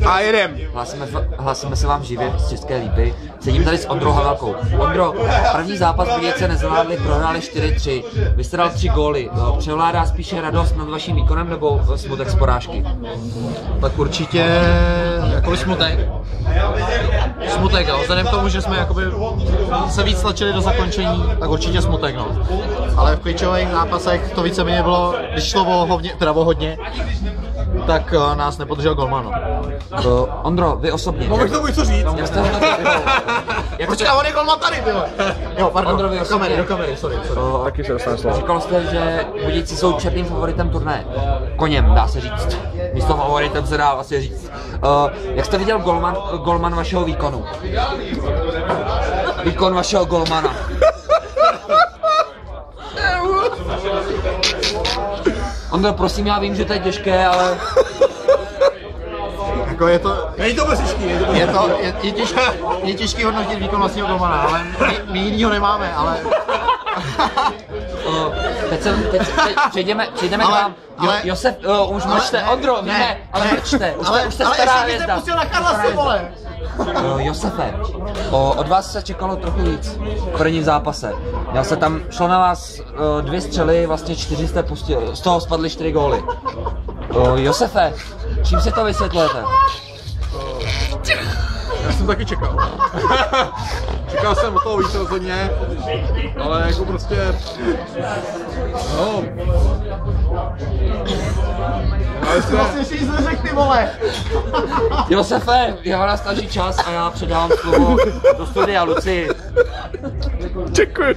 A jedem. Hlásíme se vám živě z České Lípy. Sedím tady s Ondrou Havelkou. Ondro, první zápas Budějce nezvládli, prohráli 4-3. Vy jste dal 3 góly. Převládá spíše radost nad vaším výkonem nebo smutek z porážky? Tak určitě jakoby smutek. Smutek, jo. Vzhledem k tomu, že jsme jakoby se víc tlačili do zakončení, tak určitě smutek, no. Ale v klíčových zápasech to víceméně bylo, když šlo o hodně, tak nás nepodržel golman, no. Ondro, vy osobně. Mohl bych tomu něco říct? Počkej, on je golman tady, bylo. Jo, pardon, Ondro, vy osobně. do kamery, sorry. Taky se dostane slovo. Říkal jste, že Budějci jsou černým favoritem turnaje. Koněm, dá se říct. Místo favoritem se dá vlastně říct. Jak jste viděl golman vašeho výkonu? Výkon vašeho golmana. Ondro, prosím, já vím, že to je těžké, ale... Jako je to... Není to těžký. Je těžký hodnotit výkon vlastního golmana, ale my jinýho nemáme, ale... Teď přejdeme k vám. Josef, už mlčte, Ondro, víme, ale mlčte, už jste stará hvězda. Ale ještě na Karla, vole! Josefe, od vás se čekalo trochu víc v prvním zápase. Šlo na vás 2 střely, vlastně 4 jste pustil, z toho spadly 4 góly. Josefe, čím si to vysvětlujete? Já jsem taky čekal. Čekal jsem o toho víc rozhodně, ale jako prostě, no. Ale Ty vlastně ještě nic neřekl, ty vole! Josefe, já nás staží čas a já předávám slovo do studia Lucii. Děkuji.